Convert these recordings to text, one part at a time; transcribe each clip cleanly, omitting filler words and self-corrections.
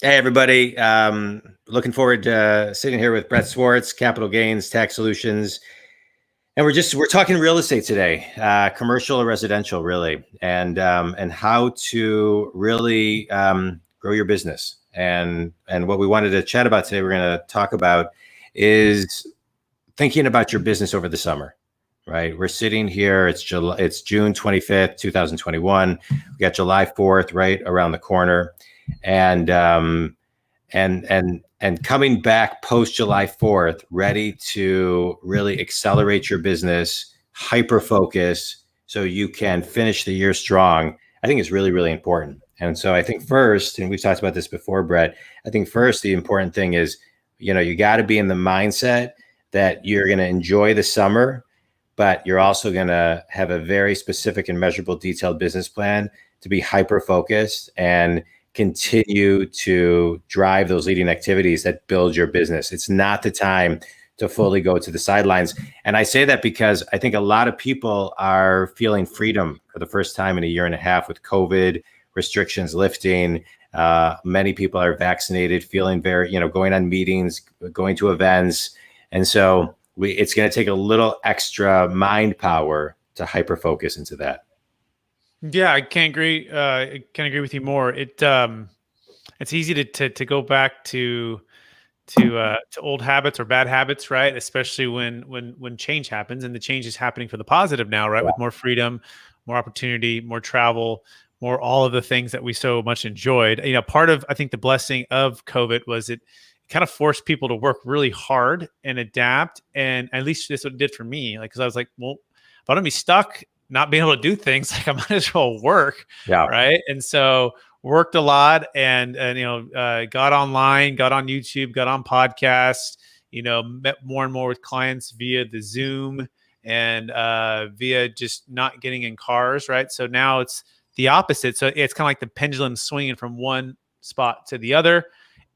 Hey, everybody. Looking forward to sitting here with Brett Swarts, Capital Gains Tax Solutions. And we're talking real estate today, commercial or residential, really, and how to really grow your business. And what we wanted to chat about today, we're going to talk about is thinking about your business over the summer, right? We're sitting here. It's June 25th, 2021. We got July 4th right around the corner, and and coming back post July 4th, ready to really accelerate your business, hyper focus, so you can finish the year strong. I think is really, really important. And so I think first, and we've talked about this before, Brett, I think first the important thing is, you got to be in the mindset that you're going to enjoy the summer, but you're also going to have a very specific and measurable, detailed business plan to be hyper focused and continue to drive those leading activities that build your business. It's not the time to fully go to the sidelines. And I say that because I think a lot of people are feeling freedom for the first time in a year and a half with COVID restrictions lifting. Many people are vaccinated, feeling very, going on meetings, going to events. And so it's going to take a little extra mind power to hyper focus into that. Yeah, I can't agree. I can't agree with you more. It's easy to go back to old habits or bad habits, right? Especially when change happens, and the change is happening for the positive now, right? Yeah. With more freedom, more opportunity, more travel, more all of the things that we so much enjoyed. Part of, I think, the blessing of COVID was it kind of forced people to work really hard and adapt. And at least this is what it did for me. Like, because I was like, well, if I don't be stuck not being able to do things, like I might as well work. Yeah. Right. And so worked a lot and got online, got on YouTube, got on podcasts, met more and more with clients via the Zoom and via just not getting in cars. Right. So now it's the opposite. So it's kind of like the pendulum swinging from one spot to the other.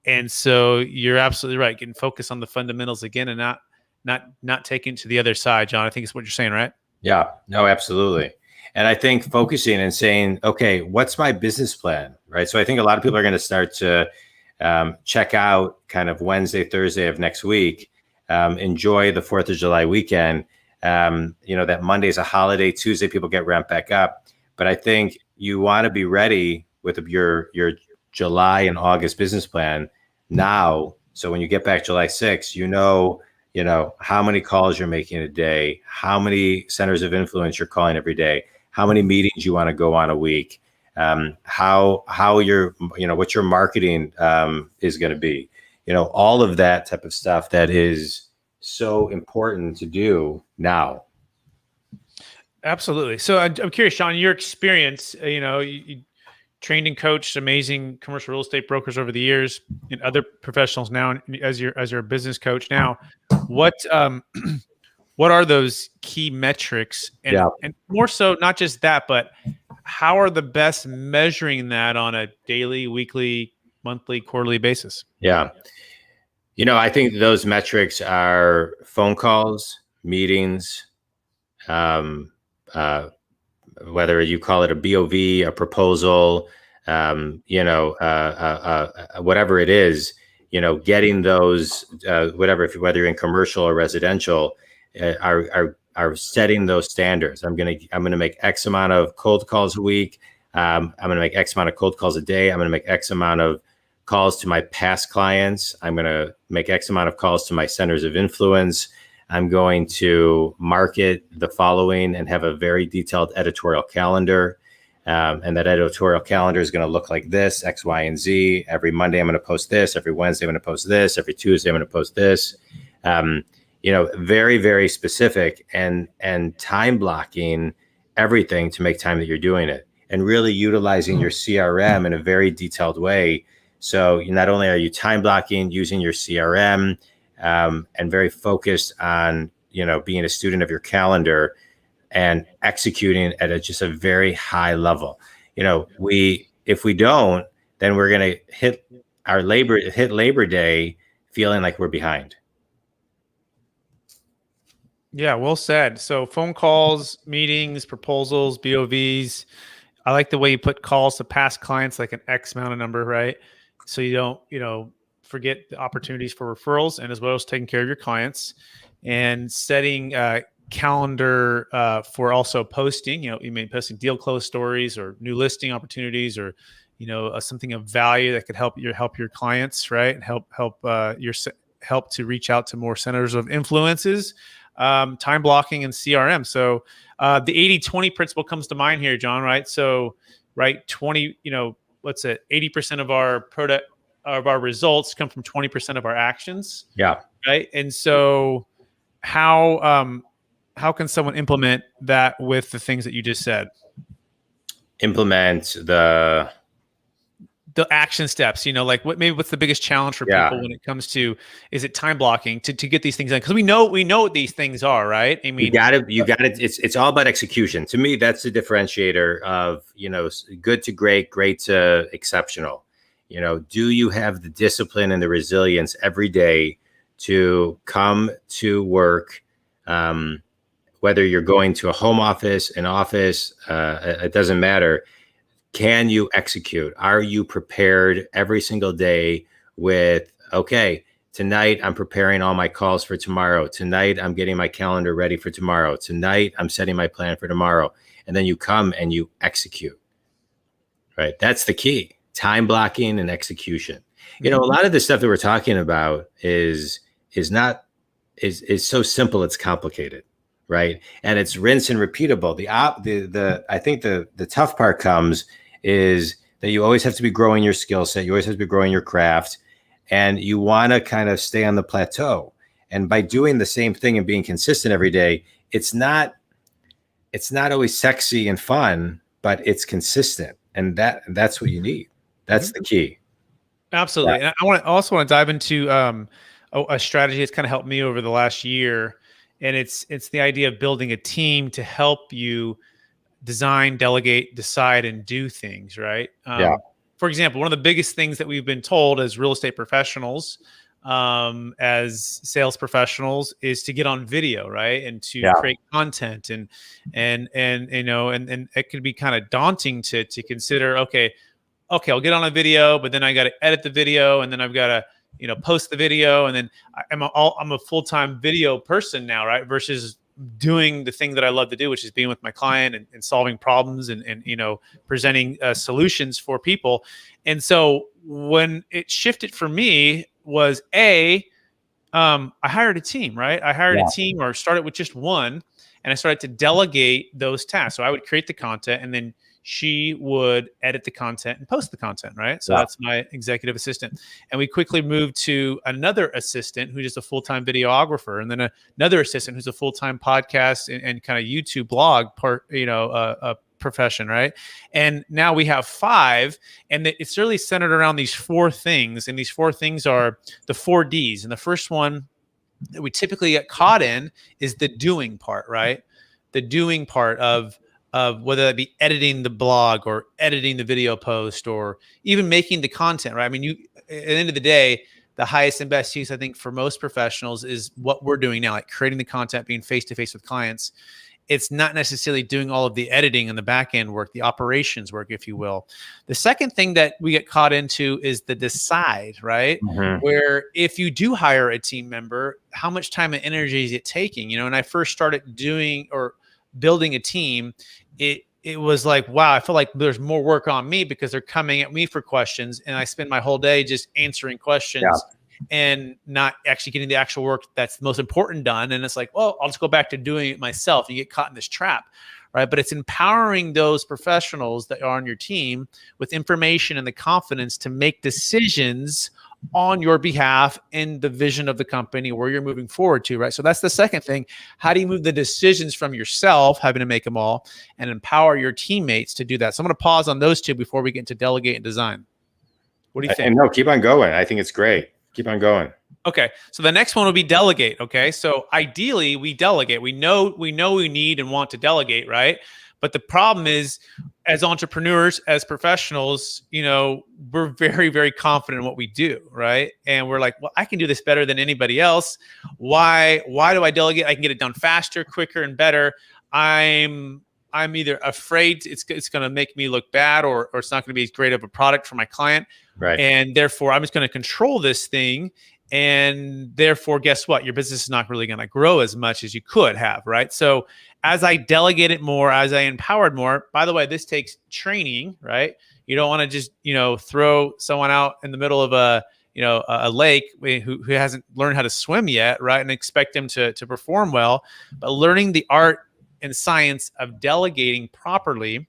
And so you're absolutely right. Getting focused on the fundamentals again and not taking it to the other side, John. I think it's what you're saying, right? Yeah, no, absolutely. And I think focusing and saying, okay, what's my business plan, right? So I think a lot of people are going to start to check out kind of Wednesday, Thursday of next week, enjoy the 4th of July weekend. That Monday is a holiday, Tuesday people get ramped back up. But I think you want to be ready with your July and August business plan now. So when you get back July 6th, how many calls you're making a day, how many centers of influence you're calling every day, how many meetings you want to go on a week, how your, what your marketing is going to be, all of that type of stuff that is so important to do now. Absolutely. So I'm curious, Sean, your experience, you trained and coached amazing commercial real estate brokers over the years and other professionals now as your a business coach now. What are those key metrics? And more so, not just that, but how are the best measuring that on a daily, weekly, monthly, quarterly basis? Yeah. I think those metrics are phone calls, meetings, whether you call it a BOV, a proposal, whatever it is, getting those, whether you're in commercial or residential, are setting those standards. I'm gonna make X amount of cold calls a week. I'm gonna make X amount of cold calls a day. I'm gonna make X amount of calls to my past clients. I'm gonna make X amount of calls to my centers of influence. I'm going to market the following and have a very detailed editorial calendar. And that editorial calendar is going to look like this, X, Y, and Z. Every Monday, I'm going to post this. Every Wednesday, I'm going to post this. Every Tuesday, I'm going to post this. Very, very specific and time blocking everything to make time that you're doing it and really utilizing your CRM in a very detailed way. So not only are you time blocking, using your CRM, and very focused on, being a student of your calendar and executing at just a very high level. If we don't, then we're going to hit Labor Day feeling like we're behind. Yeah, well said. So phone calls, meetings, proposals, BOVs. I like the way you put calls to past clients, like an X amount of number, right? so you don't, forget the opportunities for referrals, and as well as taking care of your clients, and setting calendar for also posting. You may be posting deal close stories or new listing opportunities, or something of value that could help your clients, right? And help to reach out to more centers of influences. Time blocking and CRM. So the 80-20 principle comes to mind here, John, right? So, right, 20, what's it? 80% of our results come from 20% of our actions. Yeah. Right. And so how can someone implement that with the things that you just said? Implement the action steps, what's the biggest challenge for people when it comes to, is it time blocking to get these things done? Because we know what these things are, right? I mean, you got it. It's all about execution. To me, that's the differentiator of, good to great, great to exceptional. Do you have the discipline and the resilience every day to come to work, whether you're going to a home office, an office, it doesn't matter. Can you execute? Are you prepared every single day with, okay, tonight I'm preparing all my calls for tomorrow. Tonight I'm getting my calendar ready for tomorrow. Tonight I'm setting my plan for tomorrow. And then you come and you execute, right? That's the key. Time blocking and execution. A lot of the stuff that we're talking about is so simple, it's complicated, right? And it's rinse and repeatable. I think the tough part comes is that you always have to be growing your skill set. You always have to be growing your craft, and you want to kind of stay on the plateau. And by doing the same thing and being consistent every day, it's not always sexy and fun, but it's consistent. And that's what you need. That's the key. Absolutely. Yeah. And I also want to dive into a strategy that's kind of helped me over the last year. And it's the idea of building a team to help you design, delegate, decide, and do things, right? For example, one of the biggest things that we've been told as real estate professionals, as sales professionals, is to get on video, right? And to create content, and it could be kind of daunting to consider, okay, I'll get on a video, but then I got to edit the video, and then I've got to, post the video, and then I'm a full-time video person now, right? Versus doing the thing that I love to do, which is being with my client and solving problems and presenting solutions for people. And so when it shifted for me was I hired a team, right? I hired a team, or started with just one, and I started to delegate those tasks. So I would create the content, and then she would edit the content and post the content, right? So that's my executive assistant. And we quickly moved to another assistant who's just a full-time videographer, and then another assistant who's a full-time podcast and kind of YouTube blog profession, right? And now we have 5, and it's really centered around these 4 things. And these 4 things are the 4 Ds. And the first one that we typically get caught in is the doing part, right? The doing part of whether that be editing the blog or editing the video post or even making the content, right? I mean, at the end of the day, the highest and best use, I think, for most professionals is what we're doing now, like creating the content, being face-to-face with clients. It's not necessarily doing all of the editing and the back end work, the operations work, if you will. The second thing that we get caught into is the decide, right? Mm-hmm. Where if you do hire a team member, how much time and energy is it taking? When I first started doing or building a team, it was like, wow, I feel like there's more work on me because they're coming at me for questions, and I spend my whole day just answering questions and not actually getting the actual work that's the most important done. And it's like, well, I'll just go back to doing it myself. You get caught in this trap, right? But it's empowering those professionals that are on your team with information and the confidence to make decisions on your behalf in the vision of the company where you're moving forward to, right? So that's the second thing. How do you move the decisions from yourself, having to make them all, and empower your teammates to do that? So I'm going to pause on those 2 before we get into delegate and design. What do you think? And no, keep on going. I think it's great. Keep on going. Okay. So the next one will be delegate. Okay. So ideally we delegate. We know we need and want to delegate, right? But the problem is, as entrepreneurs, as professionals, we're very, very confident in what we do, right? And we're like, well, I can do this better than anybody else. Why do I delegate? I can get it done faster, quicker, and better. I'm I'm either afraid it's going to make me look bad, or it's not going to be as great of a product for my client. Right. And therefore I'm just going to control this thing. And therefore, guess what? Your business is not really going to grow as much as you could have, right? So as I delegate it more, as I empowered more, by the way, this takes training, right? You don't want to just, throw someone out in the middle of a lake who hasn't learned how to swim yet, right? And expect them to perform well, but learning the art and science of delegating properly.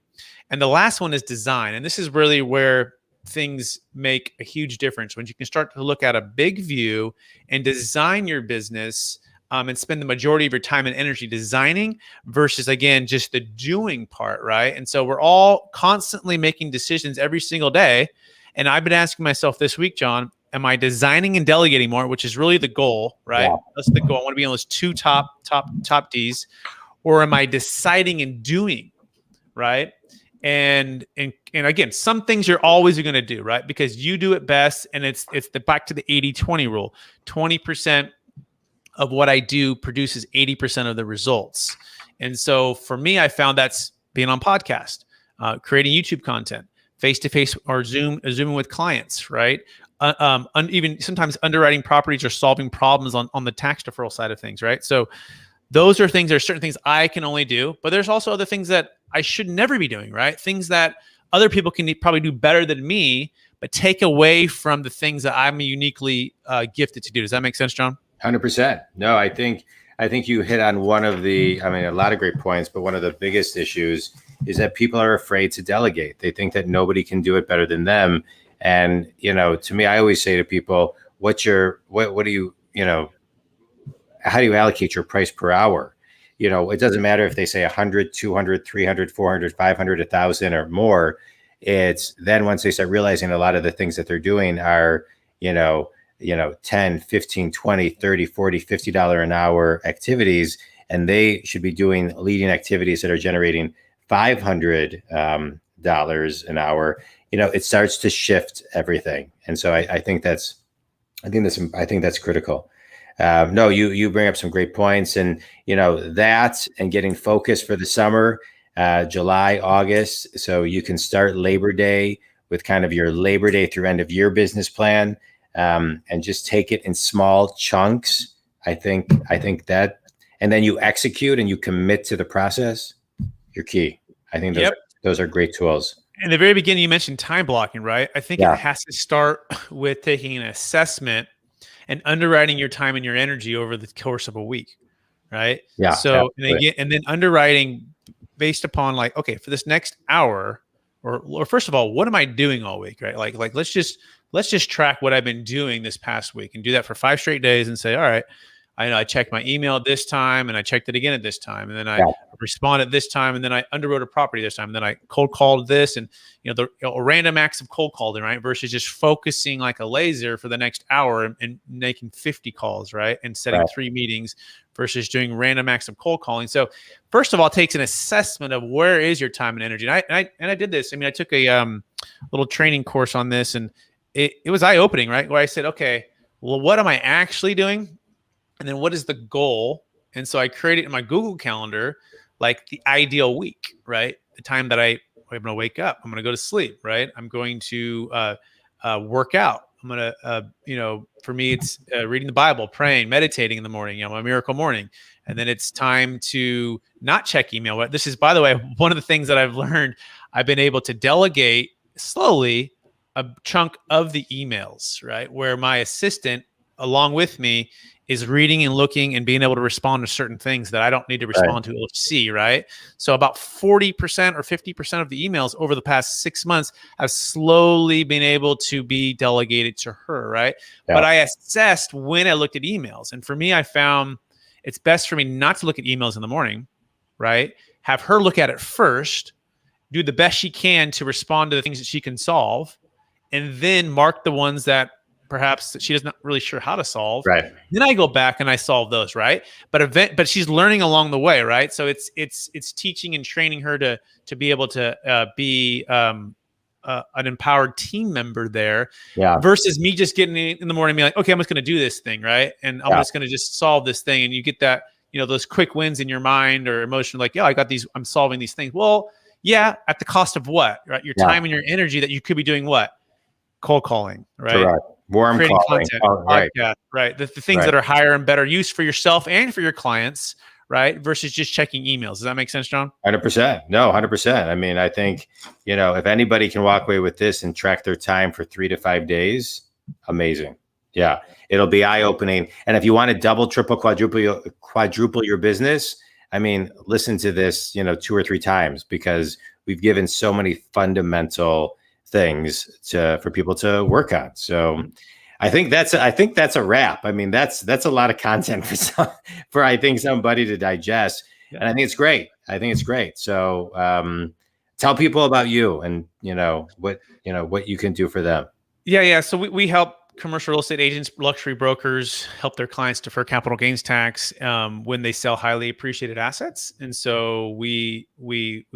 And the last one is design. And this is really where things make a huge difference, when you can start to look at a big view and design your business, and spend the majority of your time and energy designing versus, again, just the doing part, right? And so we're all constantly making decisions every single day. And I've been asking myself this week, John, am I designing and delegating more, which is really the goal, right? Yeah. That's the goal. I want to be on those two top Ds. Or am I deciding and doing, right? And again, some things you're always going to do, right? Because you do it best. And it's back to the 80-20 rule. 20% of what I do produces 80% of the results. And so for me, I found that's being on podcast, creating YouTube content, face-to-face or Zooming with clients, right? Even sometimes underwriting properties or solving problems on the tax deferral side of things, right? So those are things, there's certain things I can only do, but there's also other things that I should never be doing, right? Things that other people can probably do better than me, but take away from the things that I'm uniquely gifted to do. Does that make sense, John? 100%. No, I think you hit on one of a lot of great points, but one of the biggest issues is that people are afraid to delegate. They think that nobody can do it better than them. And, to me, I always say to people, what do you, how do you allocate your price per hour? It doesn't matter if they say 100, 200, 300, 400, 500, 1,000 or more. It's then once they start realizing a lot of the things that they're doing are, 10, 15, 20, 30, 40, $50 an hour activities. And they should be doing leading activities that are generating $500 an hour. It starts to shift everything. And so I think that's critical. No, you bring up some great points, and that and getting focused for the summer, July, August, so you can start Labor Day with kind of your Labor Day through end of year business plan, and just take it in small chunks. I think that, and then you execute and you commit to the process. You're key. I think those are great tools. In the very beginning, you mentioned time blocking, right? I think it has to start with taking an assessment and underwriting your time and your energy over the course of a week, right? Yeah. So, and then underwriting based upon like, okay, for this next hour, or first of all, what am I doing all week, right? Like let's just track what I've been doing this past week and do that for 5 straight days and say, all right, I know I checked my email at this time and I checked it again at this time. And then I responded this time, and then I underwrote a property this time. And then I cold called this, and random acts of cold calling, right? Versus just focusing like a laser for the next hour and making 50 calls, right? And setting 3 meetings versus doing random acts of cold calling. So first of all, it takes an assessment of where is your time and energy. And I did this. I took a little training course on this, and it was eye-opening, right? Where I said, okay, well, what am I actually doing? And then what is the goal? And so I created in my Google Calendar, like the ideal week, right? The time that I'm going to wake up, I'm going to go to sleep, right? I'm going to work out. I'm going to, for me, it's reading the Bible, praying, meditating in the morning, my miracle morning. And then it's time to not check email. This is, by the way, one of the things that I've learned. I've been able to delegate slowly a chunk of the emails, right? Where my assistant, along with me, is reading and looking and being able to respond to certain things that I don't need to respond to or see, right? So about 40% or 50% of the emails over the past 6 months have slowly been able to be delegated to her, right? Yeah. But I assessed when I looked at emails. And for me, I found it's best for me not to look at emails in the morning, right? Have her look at it first, do the best she can to respond to the things that she can solve, and then mark the ones that perhaps she doesn't really sure how to solve. Right. Then I go back and I solve those. Right. But she's learning along the way. Right. So it's teaching and training her to be able to be an empowered team member there. Yeah. Versus me just getting in the morning and being like, okay, I'm just going to do this thing. Right. And I'm just going to just solve this thing. And you get that those quick wins in your mind or emotion, like, yeah, I got these, I'm solving these things. Well, yeah, at the cost of what, right? Your time and your energy that you could be doing what? Cold calling, right? Correct. Warm Creating calling. content, Right. podcast, right? The things that are higher and better use for yourself and for your clients, right? Versus just checking emails. Does that make sense, John? 100%. No, 100%. I mean, I think, if anybody can walk away with this and track their time for 3 to 5 days, amazing. Yeah. It'll be eye-opening. And if you want to double, triple, quadruple your business, I mean, listen to this, 2 or 3 times, because we've given so many fundamental things for people to work on. So I think that's a wrap. I mean, that's a lot of content for I think somebody to digest. Yeah. And I think it's great. So tell people about you and what you can do for them. Yeah. So we help commercial real estate agents, luxury brokers help their clients defer capital gains tax when they sell highly appreciated assets. And so we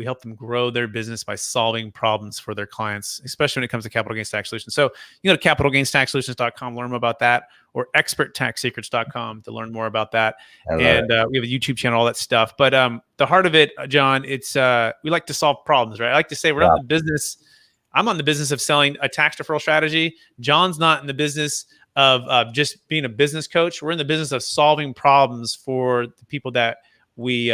help them grow their business by solving problems for their clients, especially when it comes to capital gains tax solutions. So you go to capitalgainstaxsolutions.com, learn more about that, or experttaxsecrets.com to learn more about that. And we have a YouTube channel, all that stuff. But the heart of it, John, it's we like to solve problems, right? I like to say we're not in the business. I'm on the business of selling a tax deferral strategy. John's not in the business of just being a business coach. We're in the business of solving problems for the people that we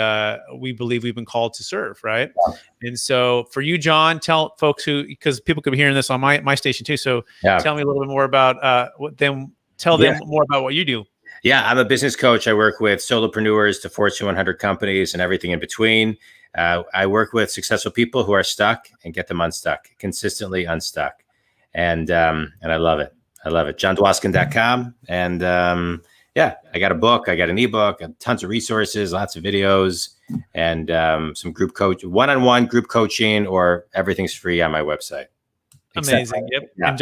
believe we've been called to serve, right? Yeah. And so for you, John, tell folks because people could be hearing this on my station too. So tell me a little bit more about tell them more about what you do. Yeah, I'm a business coach. I work with solopreneurs to Fortune 100 companies and everything in between. I work with successful people who are stuck and get them unstuck, consistently unstuck. And I love it. JonDwoskin.com. And I got a book, I got an ebook, and tons of resources, lots of videos, and some group one-on-one group coaching, or everything's free on my website. Amazing. Yep. Yeah. And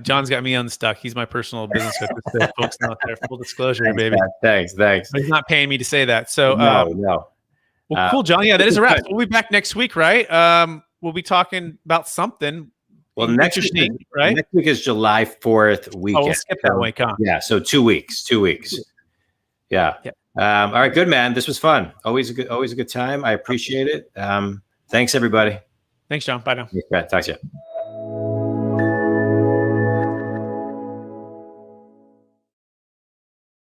John's got me unstuck. He's my personal business coach. So folks out there, full disclosure, thanks, baby. Man. Thanks. But he's not paying me to say that. So no. Well, cool, John. Yeah, that is a wrap. We'll be back next week, right? We'll be talking about something. Well, next week, right? Next week is July 4th weekend. Oh, we'll skip that week, huh? Yeah, so 2 weeks. Yeah. All right, good, man. This was fun. Always a good time. I appreciate it. Thanks, everybody. Thanks, John. Bye now. Talk to you.